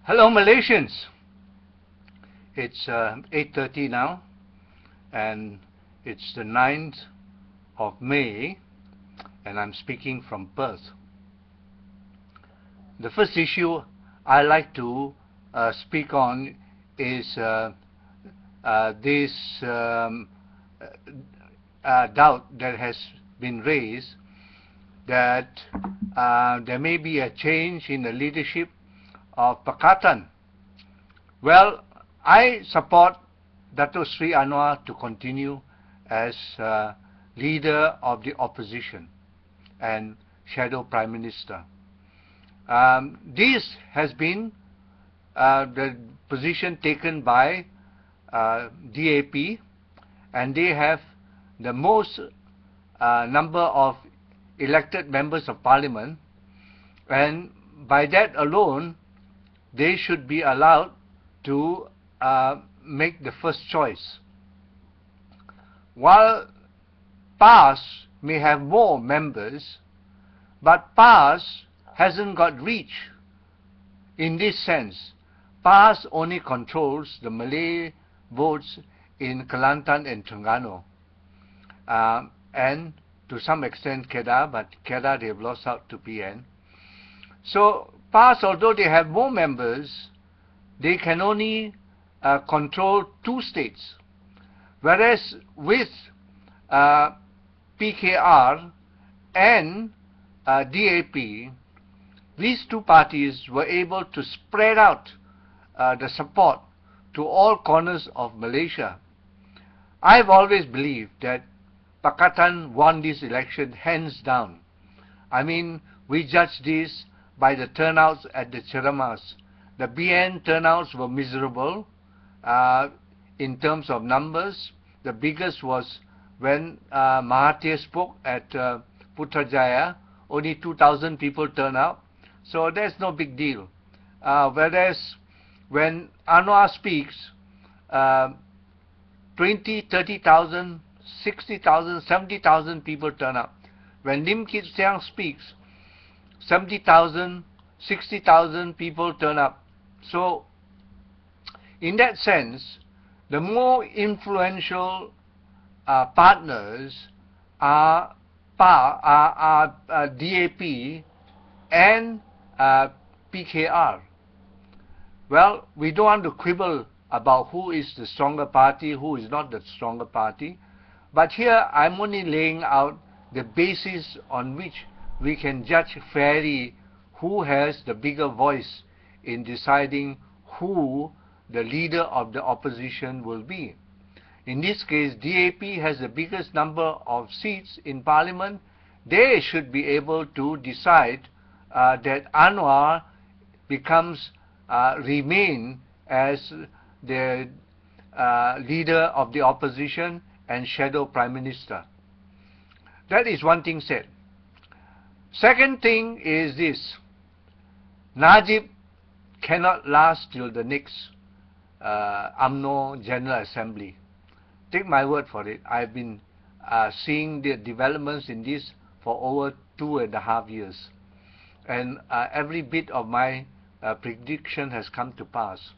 Hello Malaysians, it's 8:30 now and it's the 9th of May and I'm speaking from Perth. The first issue I like to speak on is this doubt that has been raised that there may be a change in the leadership of Pakatan. Well, I support Dato Sri Anwar to continue as leader of the opposition and shadow Prime Minister. This has been the position taken by DAP, and they have the most number of elected members of parliament, and by that alone they should be allowed to make the first choice. While PAS may have more members, but PAS hasn't got reach. In this sense, PAS only controls the Malay votes in Kelantan and Terengganu, and to some extent Kedah, but Kedah they have lost out to PN. So PAS, although they have more members, they can only control 2 states, whereas with PKR and DAP, these 2 parties were able to spread out the support to all corners of Malaysia. I've always believed that Pakatan won this election hands down. I mean, we judge this by the turnouts at the Ceramas. The BN turnouts were miserable in terms of numbers. The biggest was when Mahatir spoke at Putrajaya. Only 2,000 people turned out. So that's no big deal. Whereas when Anwar speaks, 20, 30,000, 60,000, 70,000 people turn up. When Lim Kit Siang speaks, 70,000, 60,000 people turn up. So, in that sense, the more influential partners are DAP and PKR. Well, we don't want to quibble about who is the stronger party, who is not the stronger party. But here I'm only laying out the basis on which we can judge fairly who has the bigger voice in deciding who the leader of the opposition will be. In this case, DAP has the biggest number of seats in parliament. They should be able to decide that Anwar remain as the leader of the opposition and shadow Prime Minister. That is one thing said. Second thing is this: Najib cannot last till the next UMNO General Assembly. Take my word for it. I've been seeing the developments in this for over 2.5 years, and every bit of my prediction has come to pass.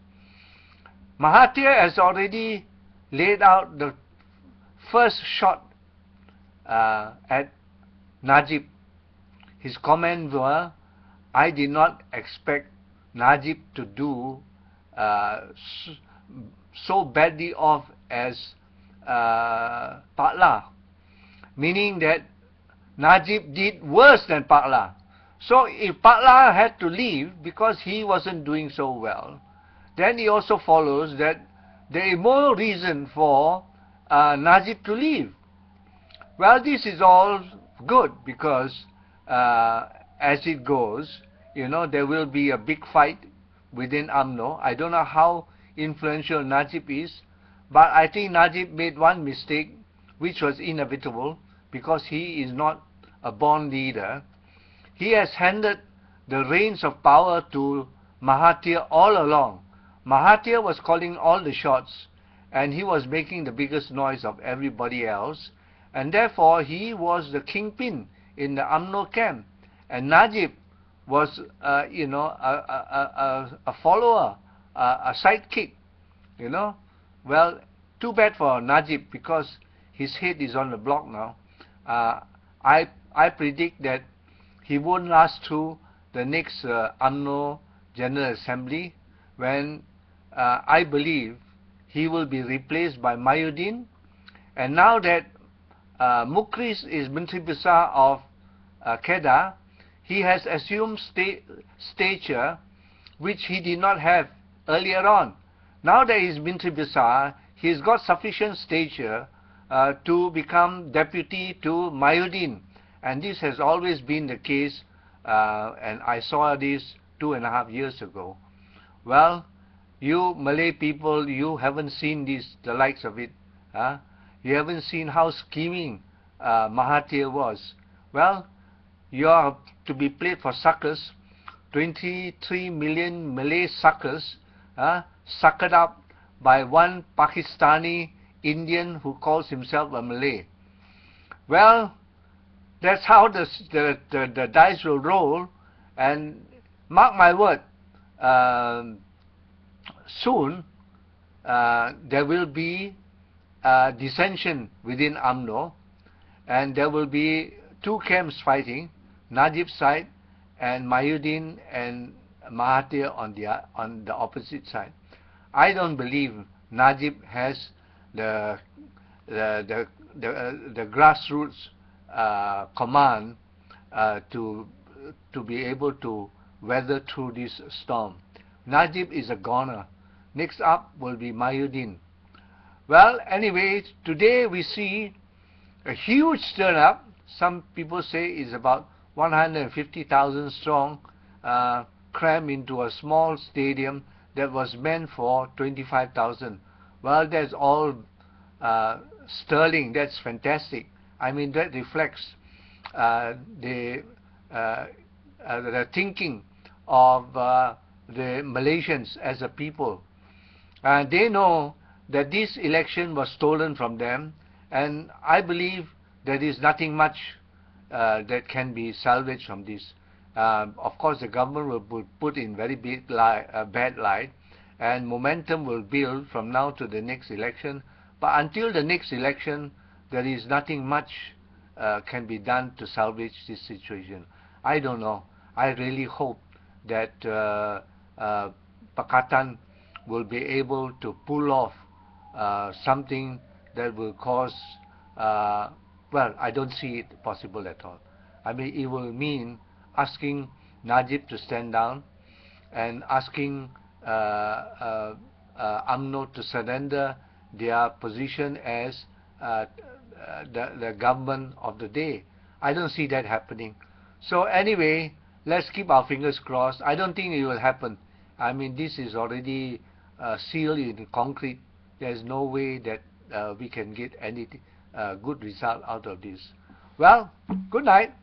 Mahatir has already laid out the first shot at Najib. His comments were, I did not expect Najib to do so badly off as Pak La, meaning that Najib did worse than Pak La. So if Pak La had to leave because he wasn't doing so well, then it also follows that there is more reason for Najib to leave. Well, this is all good because as it goes, you know, there will be a big fight within UMNO. I don't know how influential Najib is, but I think Najib made one mistake, which was inevitable, because he is not a born leader. He has handed the reins of power to Mahatir all along. Mahatir was calling all the shots, and he was making the biggest noise of everybody else, and therefore he was the kingpin in the UMNO camp. And Najib was, a follower, a sidekick, you know. Well, too bad for Najib, because his head is on the block now. I predict that he won't last through the next UMNO General Assembly, when I believe he will be replaced by Myhiddin. And now that Mokhriz is Menteri Besar of Kedah, he has assumed stature which he did not have earlier on. Now that he is Menteri Besar, he has got sufficient stature to become deputy to Myhiddin, and this has always been the case, and I saw this 2.5 years ago. Well, you Malay people, you haven't seen the likes of it. You haven't seen how scheming Mahatir was. Well, you are to be played for suckers. 23 million Malay suckers, suckered up by one Pakistani Indian who calls himself a Malay. Well, that's how the dice will roll, and mark my word, soon there will be dissension within UMNO, and there will be two camps fighting, Najib's side and Myhiddin and Mahatir on the opposite side. I don't believe Najib has the grassroots command to be able to weather through this storm. Najib is a goner. Next up will be Myhiddin. Well, anyway, today we see a huge turn-up. Some people say it's about 150,000 strong, crammed into a small stadium that was meant for 25,000. Well, that's all sterling. That's fantastic. I mean, that reflects the thinking of the Malaysians as a people. They know that this election was stolen from them, and I believe there is nothing much that can be salvaged from this. Of course, the government will put in very bad light, and momentum will build from now to the next election. But until the next election, there is nothing much can be done to salvage this situation. I don't know. I really hope that Pakatan will be able to pull off something that will cause, well, I don't see it possible at all. I mean, it will mean asking Najib to stand down and asking UMNO to surrender their position as the government of the day. I don't see that happening. So anyway, let's keep our fingers crossed. I don't think it will happen. I mean, this is already sealed in concrete. There's no way that we can get any good result out of this. Well, good night.